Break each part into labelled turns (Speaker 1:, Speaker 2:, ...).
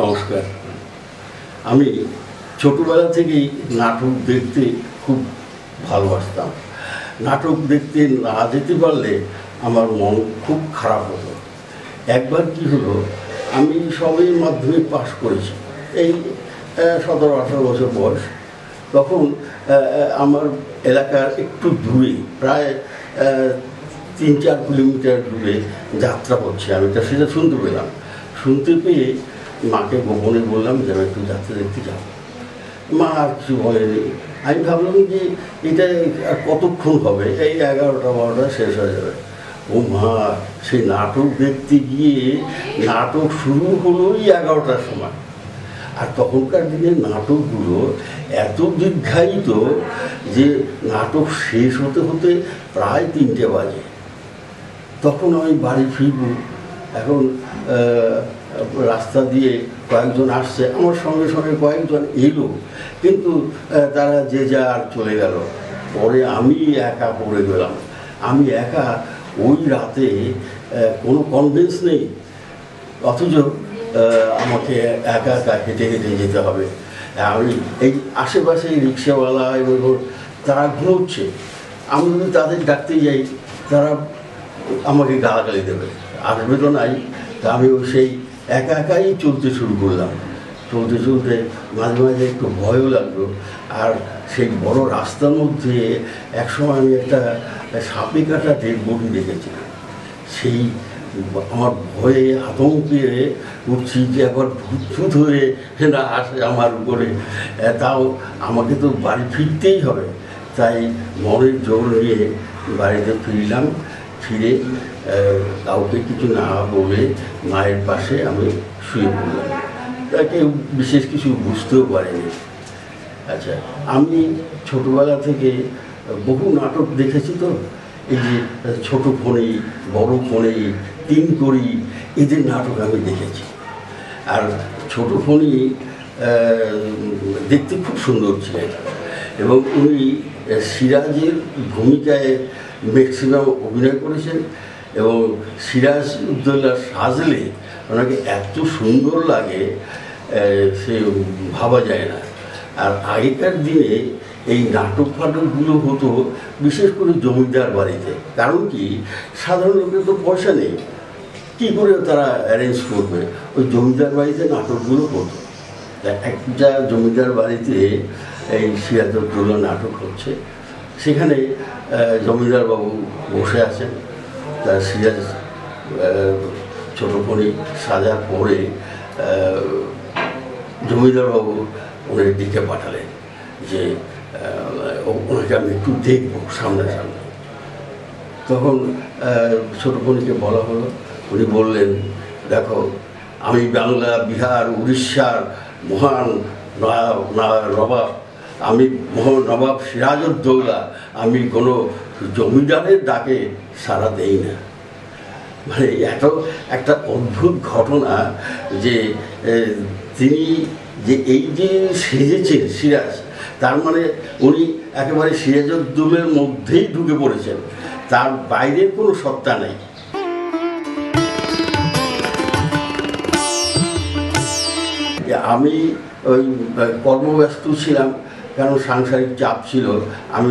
Speaker 1: নমস্কার। আমি ছোটবেলা থেকেই নাটক দেখতে খুব ভালোবাসতাম। নাটক দেখতে না যেতে পারলে আমার মন খুব খারাপ হতো। একবার কি হলো, আমি সবে মাধ্যমিক পাশ করেছি, এই 17-18 বছর বয়স। তখন আমার এলাকার একটু দূরে, প্রায় 3-4 কিলোমিটার দূরে যাত্রা হচ্ছে। আমি সেটা শুনতে পেলাম। শুনতে পেয়ে মাকে গোপনে বললাম যে আমি একটু যাত্রা দেখতে যাব। মা আর কিছু বলেনি। আমি ভাবলাম যে এটা কতক্ষণ হবে, এই 11টা-12টা শেষ হয়ে যাবে। ও মা, সেই নাটক দেখতে গিয়ে নাটক শুরু হলোই 11টার সময়। আর তখনকার দিনের নাটকগুলো এত দীর্ঘায়িত যে নাটক শেষ হতে হতে প্রায় 3টে বাজে। তখন আমি বাড়ি ফিরব। এখন রাস্তা দিয়ে কয়েকজন আসছে, আমার সঙ্গে সঙ্গে কয়েকজন এলো, কিন্তু তারা যে যার চলে গেল। পরে আমি একা পড়ে গেলাম। আমি একা ওই রাতে, কোনো কনভেন্স নেই, অথচ আমাকে একা একা হেঁটে হেঁটে যেতে হবে। আমি এই আশেপাশে রিক্সাওয়ালা এবং তারা ঘুরছে, আমি যদি তাদের ডাকতে যাই তারা আমাকে গালাগালি দেবে, আসবে তো নাই। তা আমি সেই একা একাই চলতে শুরু করলাম। চলতে চলতে মাঝে মাঝে একটু ভয়ও লাগলো। আর সেই বড় রাস্তার মধ্যে একসময় আমি একটা সাপে কাটা ডেড বডি দেখেছিলাম। সেই আমার ভয়ে আতঙ্কে উঠছি যে আবার ভূত হয়ে না আসে আমার উপরে। তাও আমাকে তো বাড়ি ফিরতেই হবে। তাই মনের জোর নিয়ে বাড়িতে ফিরলাম। ফিরে কাউকে কিছু না বলে মায়ের পাশে আমি শুয়ে পড়লাম। তাকে বিশেষ কিছু বুঝতেও পারিনি। আচ্ছা, আমি ছোটোবেলা থেকে বহু নাটক দেখেছি। তো এই যে ছোট ফণী, বড় ফণী, 3 কড়ি, এদের নাটক আমি দেখেছি। আর ছোট ফণী দেখতে খুব সুন্দর ছিলেন এবং উনি সিরাজের ভূমিকায় ম্যাক্সিমাম অভিনয় করেছেন। এবং সিরাজউদ্দৌলা সাজলে ওনাকে এত সুন্দর লাগে, সে ভাবা যায় না। আর আগেকার দিনে এই নাটক ফাটকগুলো হতো বিশেষ করে জমিদার বাড়িতে। কারণ কি, সাধারণ লোকের তো পয়সা নেই, কী করে তারা অ্যারেঞ্জ করবে। ওই জমিদার বাড়িতে নাটকগুলো হতো। একটা জমিদার বাড়িতে এই সিরাজউদ্দৌলা নাটক হচ্ছে, সেখানে জমিদারবাবু বসে আছেন। তার সিরাজ ছোটো ফণী সাজার পরে জমিদারবাবু ওনার দিকে পাঠালেন যে ওনাকে আমি একটু দেখবো সামনাসামনি। তখন ছোটো ফণীকে বলা হলো। উনি বললেন, দেখো, আমি বাংলা, বিহার, উড়িষ্যার মহান নবাব, আমি মহান নবাব সিরাজউদ্দৌলা, আমি কোনো জমিদারের ডাকে সাড়া দেই না। মানে এত একটা অদ্ভুত ঘটনা যে তিনি যে এই যে সেজেছেন সিরাজ, তার মানে উনি একেবারে সিরাজউদ্দৌলার মধ্যেই ঢুকে পড়েছেন, তার বাইরের কোনো সত্তা নেই। আমি ওই কর্মব্যস্ত ছিলাম, কারণ সাংসারিক চাপ ছিল। আমি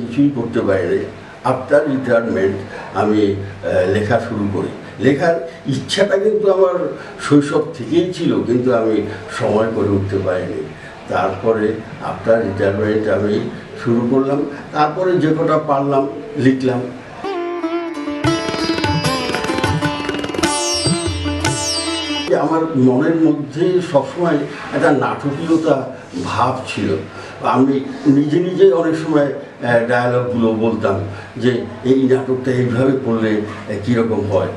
Speaker 1: কিছুই করতে পারিনি। আফটার রিটায়ারমেন্ট আমি লেখা শুরু করি। লেখার ইচ্ছাটা কিন্তু আমার শৈশব থেকেই ছিল, কিন্তু আমি সময় করে উঠতে পারিনি। তারপরে আফটার রিটায়ারমেন্ট আমি শুরু করলাম। তারপরে যে কটা পারলাম লিখলাম। আমার মনের মধ্যে সবসময় একটা নাটকীয়তা ভাব ছিল। আমি নিজে নিজে অনেক সময় ডায়ালগগুলো বলতাম যে এই নাটকটা এইভাবে করলে কীরকম হয়।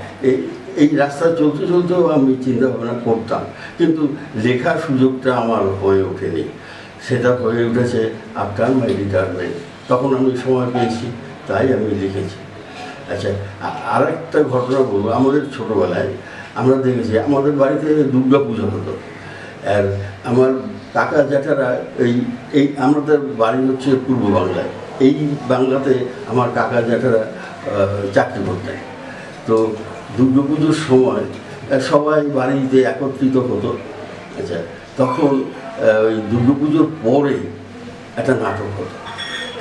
Speaker 1: এই রাস্তায় চলতে চলতেও আমি চিন্তা ভাবনা করতাম, কিন্তু লেখার সুযোগটা আমার হয়ে ওঠেনি। সেটা হয়ে উঠেছে আফটার মাই রিটায়ারমেন্ট। তখন আমি সময় পেয়েছি, তাই আমি লিখেছি। আচ্ছা, আর একটা ঘটনা বলবো। আমাদের ছোটোবেলায় আমরা দেখেছি, আমাদের বাড়িতে দুর্গা পুজো হতো। আর আমার কাকা জ্যাঠারা এই আমাদের বাড়ি হচ্ছে পূর্ব বাংলায়। এই বাংলাতে আমার কাকা জ্যাঠারা চাকরি করতেন। তো দুর্গা পুজোর সময় সবাই বাড়িতে একত্রিত হতো। আচ্ছা, তখন ওই দুর্গাপুজোর পরে একটা নাটক হতো,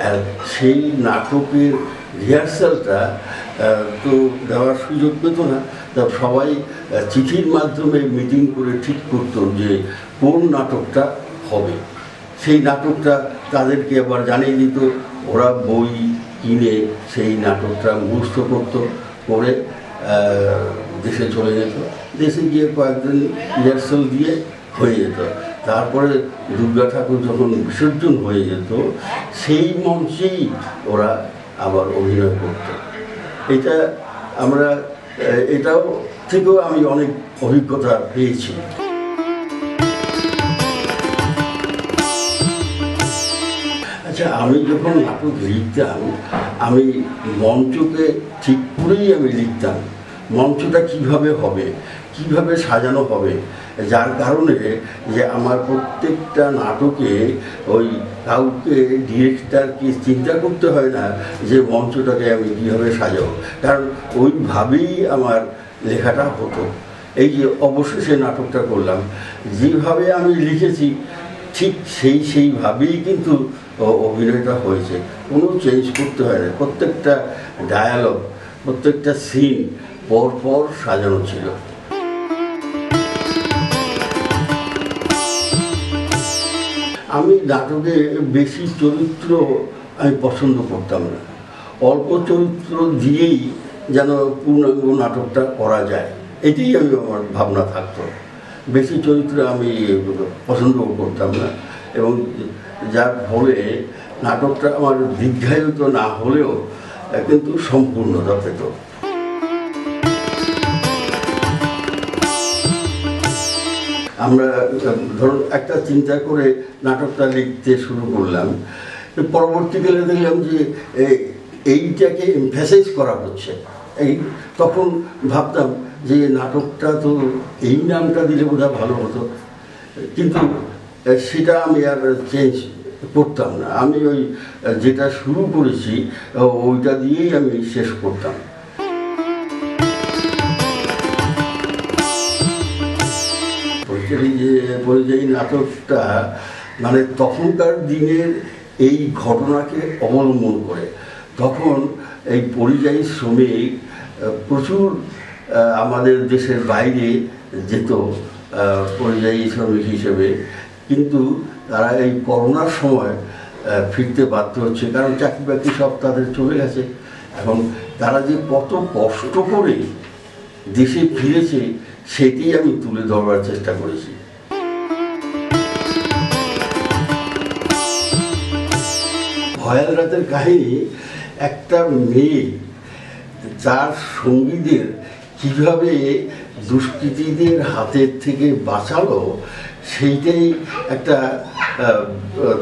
Speaker 1: আর সেই নাটকের রিহার্সালটা তো দেওয়ার সুযোগ পেত না। তা সবাই চিঠির মাধ্যমে মিটিং করে ঠিক করতো যে কোন নাটকটা হবে। সেই নাটকটা তাদেরকে আবার জানিয়ে দিত, ওরা বই কিনে সেই নাটকটা মুখস্থ করতো, করে দেশে চলে যেত। দেশে গিয়ে কয়েকদিন রিহার্সাল দিয়ে হয়ে যেত। তারপরে দুর্গা ঠাকুর যখন বিসর্জন হয়ে যেত, সেই মঞ্চেই ওরা আবার অভিনয় করত। এটা আমরা এটাও থেকেও আমি অনেক অভিজ্ঞতা পেয়েছি। আচ্ছা, আমি যখন নাটক লিখতাম, আমি মঞ্চকে ঠিক করেই আমি লিখতাম, মঞ্চটা কিভাবে হবে, কিভাবে সাজানো হবে, যার কারণে যে আমার প্রত্যেকটা নাটকে ওই কাউকে ডিরেক্টরকে চিন্তা করতে হয় না যে মঞ্চটাকে আমি কীভাবে সাজাবো, কারণ ওইভাবেই আমার লেখাটা হতো। এই যে অবশেষে নাটকটা করলাম, যেভাবে আমি লিখেছি ঠিক সেইভাবেই কিন্তু অভিনয়টা হয়েছে, কোনো চেঞ্জ করতে হয় না। প্রত্যেকটা ডায়ালগ, প্রত্যেকটা সিন পরপর সাজানো ছিল। আমি নাটকে বেশি চরিত্র আমি পছন্দ করতাম না, অল্প চরিত্র দিয়েই যেন পূর্ণাঙ্গ নাটকটা করা যায়, এটাই আমার ভাবনা থাকতো। বেশি চরিত্র আমি পছন্দ করতাম না, এবং যার ফলে নাটকটা আমার দীর্ঘায়িত না হলেও কিন্তু সম্পূর্ণতা পেত। আমরা ধরুন একটা চিন্তা করে নাটকটা লিখতে শুরু করলাম, পরবর্তীকালে দেখলাম যে এইটাকে এমফ্যাসাইজ করা হচ্ছে। তখন ভাবতাম যে নাটকটা তো এই নামটা দিলে বোধহয় ভালো হতো, কিন্তু সেটা আমি আর চেঞ্জ করতাম না। আমি ওই যেটা শুরু করেছি ওইটা দিয়েই আমি শেষ করতাম। পরিযায়ী নাটকটা মানে তখনকার দিনের এই ঘটনাকে অবলম্বন করে। তখন এই পরিযায়ী শ্রমিক প্রচুর আমাদের দেশের বাইরে যেত পরিযায়ী শ্রমিক হিসেবে, কিন্তু তারা এই করোনার সময় ফিরতে বাধ্য হচ্ছে, কারণ চাকরি বাকরি সব তাদের চলে গেছে। এখন তারা যে কত কষ্ট করে দেশে ফিরেছে সেটি আমি তুলে ধরবার চেষ্টা করেছি। ভয়াল রাতের কাহিনী একটা মেয়ে তার সঙ্গীদের কিভাবে দুষ্কৃতীদের হাতের থেকে বাঁচালো সেইটাই একটা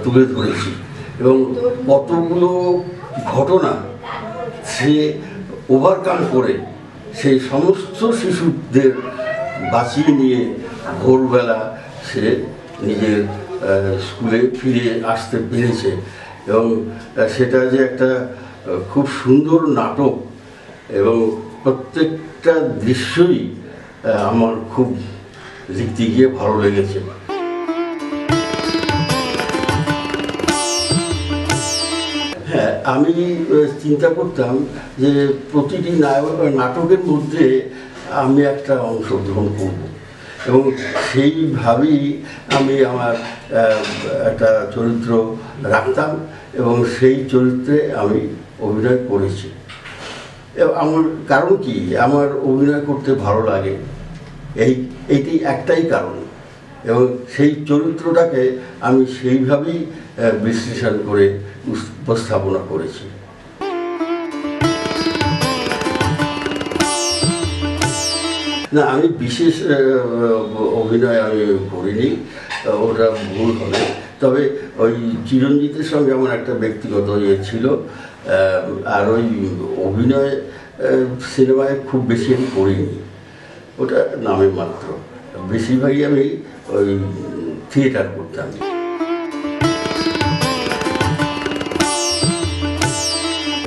Speaker 1: তুলে ধরেছি, এবং কতগুলো ঘটনা সে ওভারকাম করে সেই সমস্ত শিশুদের বাঁচিয়ে নিয়ে ভোরবেলা সে নিজের স্কুলে ফিরে আসতে পেরেছে। এবং সেটা যে একটা খুব সুন্দর নাটক, এবং প্রত্যেকটা দৃশ্যই আমার খুব লিখতে গিয়ে ভালো লেগেছে। হ্যাঁ, আমি চিন্তা করতাম যে প্রতিটি নাটকের মধ্যে আমি একটা অংশগ্রহণ করব, এবং সেইভাবেই আমি আমার একটা চরিত্র রাখতাম, এবং সেই চরিত্রে আমি অভিনয় করেছি। আমার কারণ কি, আমার অভিনয় করতে ভালো লাগে, এইটি একটাই কারণ, এবং সেই চরিত্রটাকে আমি সেইভাবেই বিশ্লেষণ করে উপস্থাপনা করেছি। না, আমি বিশেষ অভিনয় আমি করিনি, ওটা ভুল হবে। তবে ওই চিরঞ্জিতের সঙ্গে আমার একটা ব্যক্তিগত ইয়ে ছিল, আর ওই অভিনয় সিনেমায় খুব বেশি আমি করিনি, ওটা নামে মাত্র। বেশিরভাগই আমি ওই থিয়েটার করতাম।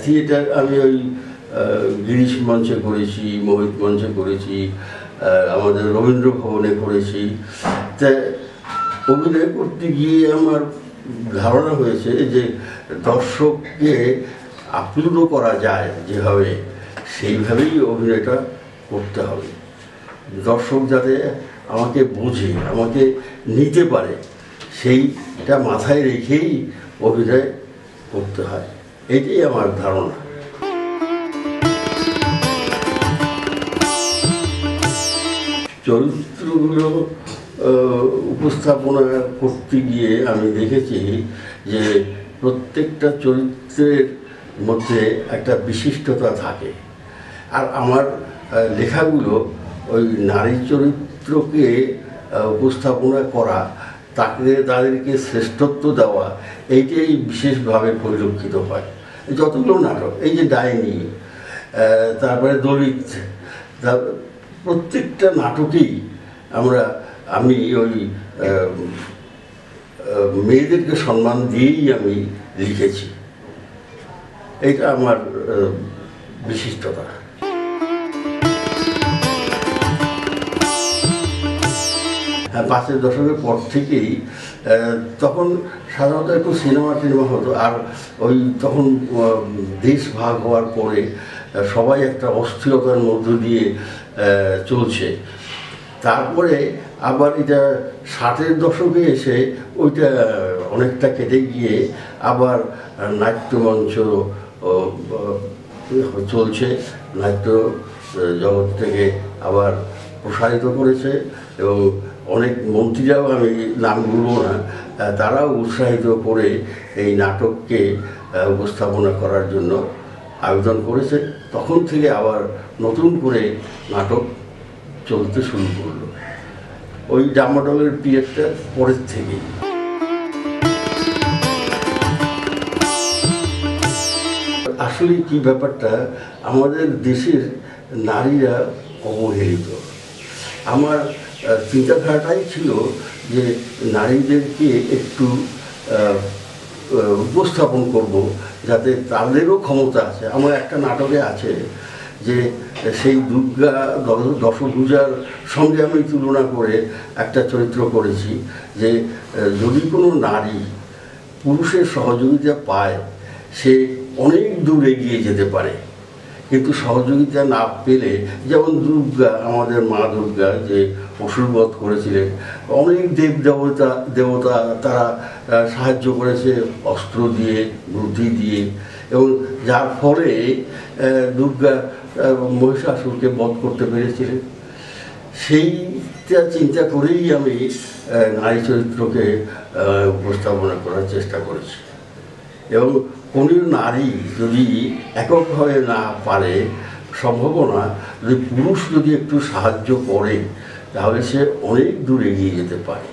Speaker 1: থিয়েটার আমি ওই গিরিশ মঞ্চে করেছি, মোহিত মঞ্চে করেছি, আমাদের রবীন্দ্র ভবনে করেছি, তা অভিনয় করতে গিয়ে আমার ধারণা হয়েছে যে দর্শককে আপ্লুত করা যায় যেভাবে, সেইভাবেই অভিনয়টা করতে হবে। দর্শক যাতে আমাকে বোঝে, আমাকে নিতে পারে, সেইটা মাথায় রেখেই অভিনয় করতে হয়, এটাই আমার ধারণা। চরিত্রগুলো উপস্থাপনা করতে গিয়ে আমি দেখেছি যে প্রত্যেকটা চরিত্রের মধ্যে একটা বিশিষ্টতা থাকে। আর আমার লেখাগুলো ওই নারী চরিত্রকে উপস্থাপনা করা, তাদেরকে শ্রেষ্ঠত্ব দেওয়া, এইটাই বিশেষভাবে পরিলক্ষিত হয়। যতগুলো নাটক, এই যে ডাইনি, তারপরে দলিত, প্রত্যেকটা নাটকেই আমি ওই মেয়েদেরকে সম্মান দিয়েই আমি লিখেছি, এটা আমার বিশিষ্টতা। হ্যাঁ, 5-এর দশকের পর থেকেই তখন সাধারণত একটু সিনেমা টিনেমা হতো, আর ওই তখন দেশ ভাগ হওয়ার পরে সবাই একটা অস্থিরতার মধ্য দিয়ে চলছে। তারপরে আবার এটা 60-এর দশকে এসে ওইটা অনেকটা কেটে গিয়ে আবার নাট্যমঞ্চ চলছে, নাট্য জগৎ থেকে আবার প্রসারিত করেছে, এবং অনেক মন্ত্রীরাও, আমি নাম বলবো না, তারাও উৎসাহিত করে এই নাটককে উপস্থাপনা করার জন্য আবেদন করেছে। তখন থেকে আবার নতুন করে নাটক চলতে শুরু করলো, ওই ডামাডোলের পিরিয়ডটার পরের থেকেই। আসলে কি ব্যাপারটা, আমাদের দেশের নারীরা অবহেলিত। আমার চিন্তাধারাটাই ছিল যে নারীদেরকে একটু উপস্থাপন করব, যাতে তাদেরও ক্ষমতা আছে। আমার একটা নাটকে আছে যে সেই দুর্গা দশভূজার সঙ্গে আমি তুলনা করে একটা চরিত্র করেছি, যে যদি কোনো নারী পুরুষের সহযোগিতা পায়, সে অনেক দূর এগিয়ে যেতে পারে। কিন্তু সহযোগিতা না পেলে, যেমন দুর্গা, আমাদের মা দুর্গা যে অসুরবধ করেছিলেন, অনেক দেবতা তারা সাহায্য করেছে অস্ত্র দিয়ে, বুদ্ধি দিয়ে, এবং যার ফলে দুর্গা মহিষাসুরকে বধ করতে পেরেছিলেন। সেইটা চিন্তা করেই আমি নারী চরিত্রকে উপস্থাপনা করার চেষ্টা করেছি। এবং কোনো নারী যদি এককভাবে না পারে, সম্ভাবনা যদি পুরুষ যদি একটু সাহায্য করে, তাহলে সে অনেক দূর এগিয়ে যেতে পারে।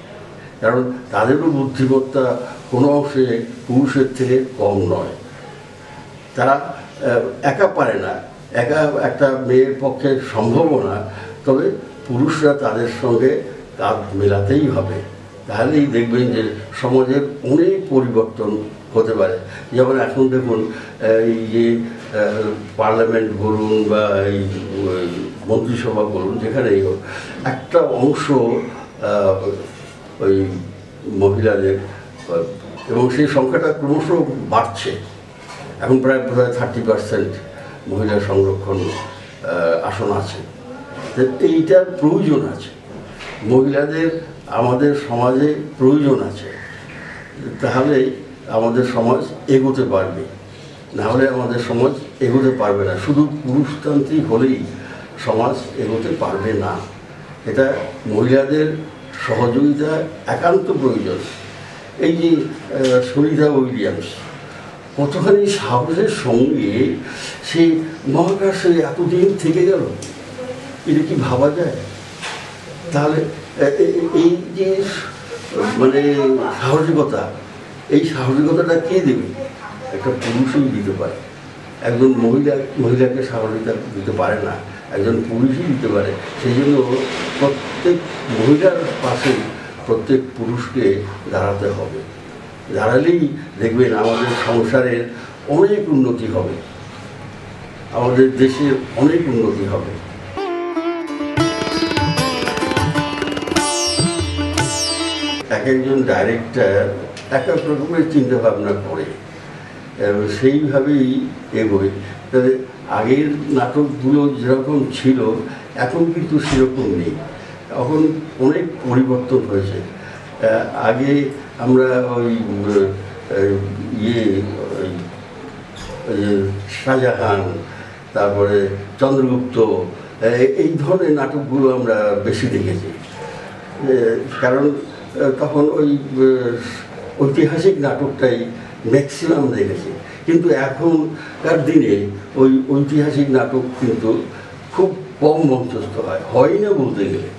Speaker 1: কারণ তাদেরও বুদ্ধিমত্তা কোনো অংশে পুরুষের থেকে কম নয়। তারা একা পারে না, একা একটা মেয়ের পক্ষে সম্ভবও না, তবে পুরুষরা তাদের সঙ্গে কাঁধ মেলাতেই হবে। তাহলেই দেখবেন যে সমাজের অনেক পরিবর্তন হতে পারে। যেমন এখন দেখুন, এই যে পার্লামেন্ট বলুন বা এই মন্ত্রিসভা বলুন, যেখানেই হোক, একটা অংশ ওই মহিলাদের, এবং সেই সংখ্যাটা ক্রমশ বাড়ছে। এখন প্রায় 30% মহিলা সংরক্ষণ আসন আছে। এইটার প্রয়োজন আছে, মহিলাদের আমাদের সমাজে প্রয়োজন আছে, তাহলে আমাদের সমাজ এগোতে পারবে। নাহলে আমাদের সমাজ এগোতে পারবে না। শুধু পুরুষতান্ত্রিক হলেই সমাজ এগোতে পারবে না। এটা মহিলাদের সহযোগিতা একান্ত প্রয়োজন। এই যে সুনিতা উইলিয়ামস কতখানি সাহসের সঙ্গে সে মহাকাশে এতদিন থেকে গেল, এটা কি ভাবা যায়? তাহলে এই যে মানে সাহসিকতা, এই সাহসিকতাটা কে দেবে? একটা পুরুষই দিতে পারে। একজন মহিলাকে সাহসিকতা দিতে পারে না, একজন পুরুষই দিতে পারে। সেই জন্য প্রত্যেক মহিলার পাশে প্রত্যেক পুরুষকে দাঁড়াতে হবে। দাঁড়ালেই দেখবেন আমাদের সংসারের অনেক উন্নতি হবে, আমাদের দেশের অনেক উন্নতি হবে। এক একজন ডাইরেক্টর এক এক রকমের চিন্তাভাবনা করে এবং সেইভাবেই এগোয়। তবে আগের নাটকগুলো যেরকম ছিল এখন কিন্তু সেরকম নেই, এখন অনেক পরিবর্তন হয়েছে। আগে আমরা ওই শাহজাহান, তারপরে চন্দ্রগুপ্ত, এই ধরনের নাটকগুলো আমরা বেশি দেখেছি, কারণ তখন ওই ঐতিহাসিক নাটকটাই ম্যাক্সিমাম দেখেছি। কিন্তু এখনকার দিনে ওই ঐতিহাসিক নাটক কিন্তু খুব কম মঞ্চস্থ হয় না বলতে গেলে।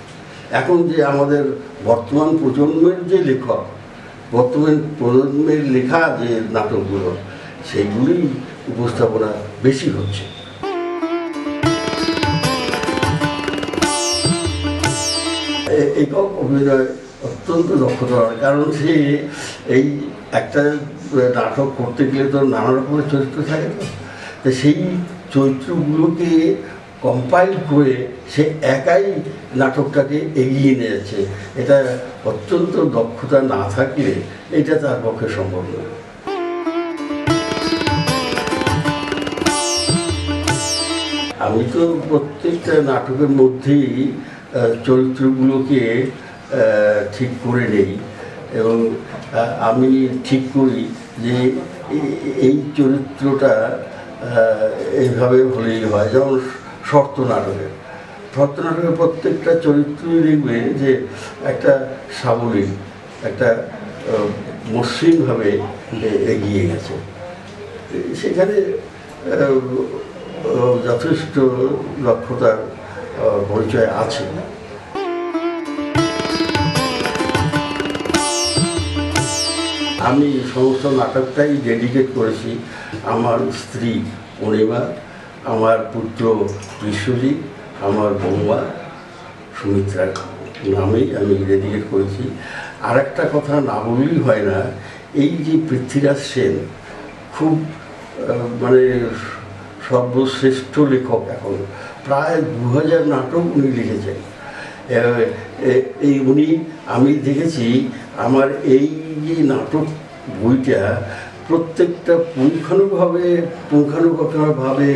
Speaker 1: এখন যে আমাদের বর্তমান প্রজন্মের যে লেখক, বর্তমান প্রজন্মের লেখা যে নাটকগুলো, সেইগুলি উপস্থাপনা বেশি হচ্ছে। একক অভিনয় অত্যন্ত দক্ষতা, কারণ সে এই একটা নাটক করতে গেলে তো নানা রকমের চরিত্র থাকে, তো সেই চরিত্রগুলোকে কম্পাইল করে সে একাই নাটকটাকে এগিয়ে নিয়ে যাচ্ছে। এটা অত্যন্ত দক্ষতা না থাকলে এটা তার পক্ষে সম্ভব নয়। আমি তো প্রত্যেকটা নাটকের মধ্যেই চরিত্রগুলোকে ঠিক করে নেই এবং আমি ঠিক করি যে এই চরিত্রটা এইভাবে হলেই হয়। যেমন শর্ত নাটকের প্রত্যেকটা চরিত্রই দেখবে যে একটা সাবলীল, একটা মসৃণভাবে এগিয়ে গেছে, সেখানে যথেষ্ট দক্ষতার পরিচয় আছে। আমি সমস্ত নাটকটাই ডেডিকেট করেছি আমার স্ত্রী পূর্ণিমা, আমার পুত্র বিশ্বজিৎ, আমার বৌমা সুমিত্রার নামেই আমি ডেডিকেট করেছি। আর একটা কথা না বললেই হয় না, এই যে পৃথ্বীরাজ সেন খুব মানে সর্বশ্রেষ্ঠ লেখক, এখন প্রায় 2000 নাটক উনি লিখেছেন। উনি, আমি দেখেছি আমার এই যে নাটক বইটা প্রত্যেকটা পুঙ্খানুপুঙ্খভাবে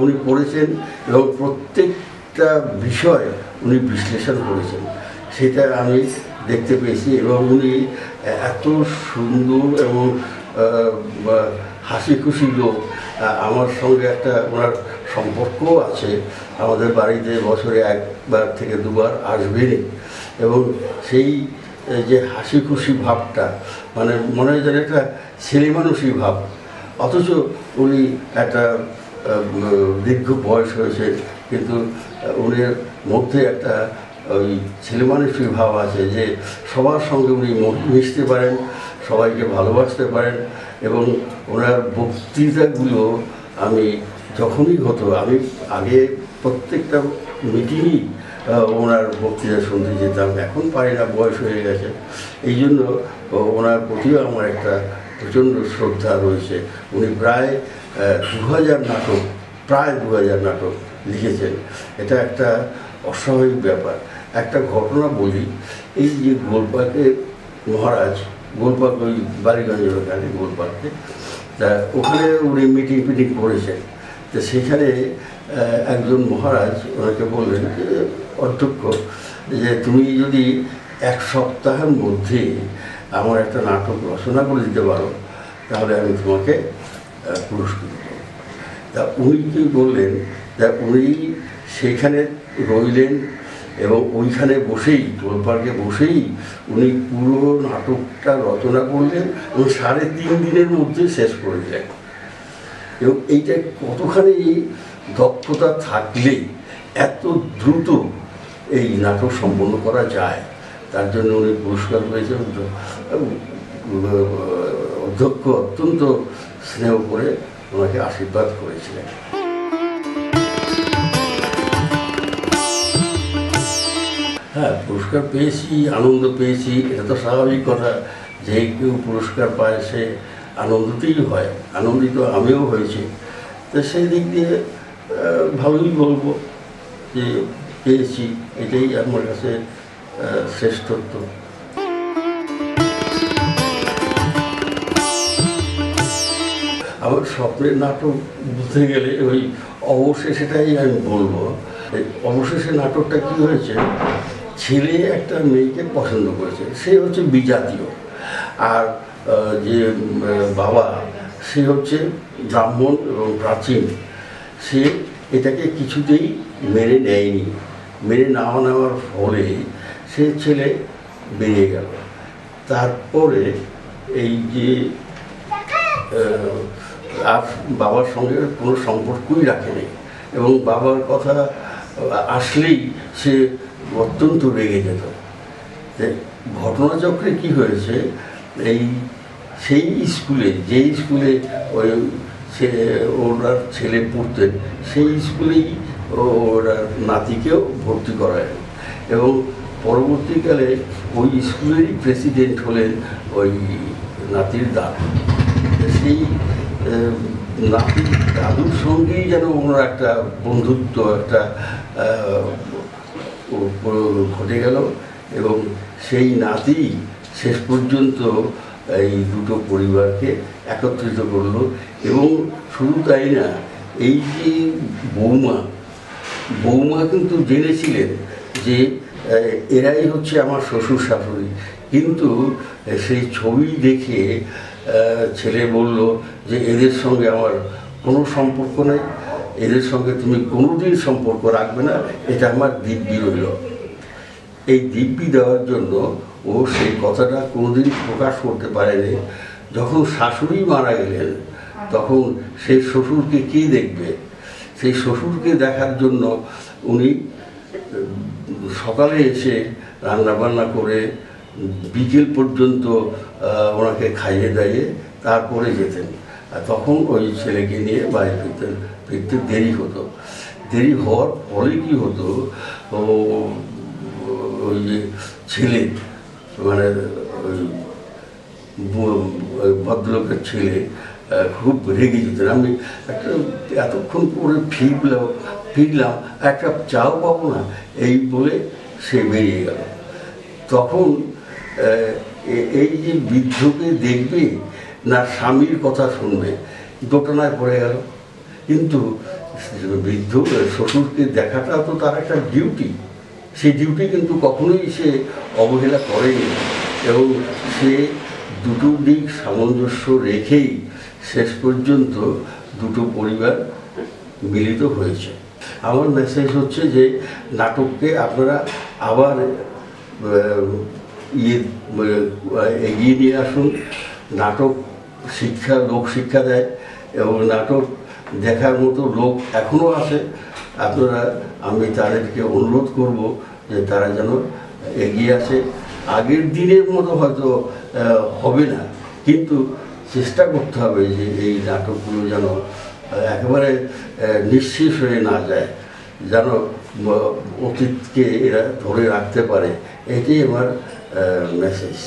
Speaker 1: উনি পড়েছেন এবং প্রত্যেকটা বিষয় উনি বিশ্লেষণ করেছেন, সেটা আমি দেখতে পেয়েছি। এবং উনি এত সুন্দর এবং হাসি খুশি লোক। আমার সঙ্গে একটা ওনার সম্পর্কও আছে, আমাদের বাড়িতে বছরে 1বার থেকে 2বার আসবেনই, এবং সেই যে হাসি খুশি ভাবটা, মানে মনে হয় যেন একটা ছেলে মানুষই ভাব, অথচ উনি একটা দীর্ঘ বয়স হয়েছে কিন্তু উনির মধ্যে একটা ওই ছেলে মানুষই ভাব আছে, যে সবার সঙ্গে উনি মিশতে পারেন, সবাইকে ভালোবাসতে পারেন। এবং ওনার বক্তৃতাগুলো আমি যখনই হতো, আমি আগে প্রত্যেকটা মিটিংই ওনার বক্তৃতা শুনতে যেতাম, এখন পারি না, বয়স হয়ে গেছে। এই জন্য ওনার প্রতিও আমার একটা প্রচণ্ড শ্রদ্ধা রয়েছে। উনি প্রায় 2000 নাটক লিখেছেন, এটা একটা অস্বাভাবিক ব্যাপার। একটা ঘটনা বলি, এই যে গোলপার্কে মহারাজ, গোলপার্ক ওই বাড়িগঞ্জের ওখানে গোলপার্কে, তা ওখানে উনি মিটিং করেছেন। তো সেখানে একজন মহারাজ ওনাকে বললেন যে, অধ্যক্ষ, যে তুমি যদি 1 সপ্তাহের মধ্যে আমার একটা নাটক রচনা করে দিতে পারো তাহলে আমি তোমাকে পুরস্কৃত করব। তা উনি কি বললেন, তা উনি সেখানে রইলেন এবং ওইখানে বসেই, গোলপার্কে বসেই উনি পুরো নাটকটা রচনা করলেন এবং 3.5 দিনের মধ্যে শেষ করে দিলেন। এবং এইটা কতখানি দক্ষতা থাকলে এত দ্রুত এই নাটক সম্পন্ন করা যায়, তার জন্য উনি পুরস্কার পেয়েছেন। অধ্যক্ষ অত্যন্ত স্নেহ করে ওনাকে আশীর্বাদ করেছিলেন। হ্যাঁ, পুরস্কার পেয়েছি, আনন্দ পেয়েছি, এটা তো স্বাভাবিক কথা। যে কেউ পুরস্কার পায় সে আনন্দতেই হয়, আনন্দিত আমিও হয়েছি। তো সেই দিক দিয়ে ভালোই বলবো যে পেয়েছি, এটাই আমার কাছে শ্রেষ্ঠত্ব। আমার স্বপ্নের নাটক বলতে গেলে ওই অবশেষেটাই আমি বলবো। অবশেষে নাটকটা কি হয়েছে, ছেলে একটা মেয়েকে পছন্দ করেছে, সে হচ্ছে বিজাতীয়, আর যে বাবা সে হচ্ছে ব্রাহ্মণ এবং প্রাচীন। সে এটাকে কিছুতেই মেনে নেয়নি, মেনে না নেওয়ার ফলে সে ছেলে বেরিয়ে গেল। তারপরে এই যে আর বাবার সঙ্গে কোনো সম্পর্কই রাখেনি, এবং বাবার কথা আসলেই সে অত্যন্ত রেগে যেত। ঘটনাচক্রে কি হয়েছে, সেই স্কুলে, যেই স্কুলে ওই ওনার ছেলে পড়তেন, সেই স্কুলেই ওরা নাতিকেও ভর্তি করায়, এবং পরবর্তীকালে ওই স্কুলেরই প্রেসিডেন্ট হলেন ওই নাতির দাদু। সেই নাতির দাদুর সঙ্গেই যেন ওনার একটা বন্ধুত্ব একটা ঘটে গেল, এবং সেই নাতি শেষ পর্যন্ত এই দুটো পরিবারকে একত্রিত করলো। এবং শুধু তাই না, এই যে বৌমা কিন্তু জেনেছিলেন যে এরাই হচ্ছে আমার শ্বশুর শাশুড়ি, কিন্তু সেই ছবি দেখে ছেলে বলল যে এদের সঙ্গে আমার কোনো সম্পর্ক নেই, এদের সঙ্গে তুমি কোনোদিন সম্পর্ক রাখবে না, এটা আমার দিব্যি রইল। এই দিব্যি দেওয়ার জন্য ও সেই কথাটা কোনোদিন প্রকাশ করতে পারেনি। যখন শাশুড়ি মারা গেলেন, তখন সেই শ্বশুরকে কে দেখবে? সেই শ্বশুরকে দেখার জন্য উনি সকালে এসে রান্নাবান্না করে বিকেল পর্যন্ত ওনাকে খাইয়ে দাইয়ে তারপরে যেতেন। আর তখন ওই ছেলেকে নিয়ে বাড়ি ফিরতে দেরি হতো। দেরি হওয়ার ফলে কী হতো, ওই যে ছেলে মানে ওই ভদ্রলোকের ছেলে খুব রেগে যেতেন। আমি একটা এতক্ষণ পরে ফিরলাম, একটা চাও পাবো না, এই বলে সে বেরিয়ে গেল। তখন এই যে বৃদ্ধকে দেখবে না স্বামীর কথা শুনবে, দোটানায় পড়ে গেল। কিন্তু বৃদ্ধ শ্বশুরকে দেখাটা তো তার একটা ডিউটি, সেই ডিউটি কিন্তু কখনোই সে অবহেলা করেনি, এবং সে দুটো দিক সামঞ্জস্য রেখেই শেষ পর্যন্ত দুটো পরিবার মিলিত হয়েছে। আমার মেসেজ হচ্ছে যে নাটককে আপনারা আবার এগিয়ে নিয়ে আসুন। নাটক লোকশিক্ষা দেয়, এবং নাটক দেখার মতো লোক এখনও আছে। আমি তাদেরকে অনুরোধ করব যে তারা যেন এগিয়ে আসে। আগের দিনের মতো হয়তো হবে না, কিন্তু চেষ্টা করতে হবে যে এই নাটকগুলো যেন একেবারে নিঃশেষ হয়ে না যায়, যেন অতীতকে এরা ধরে রাখতে পারে। এটাই আমার মেসেজ।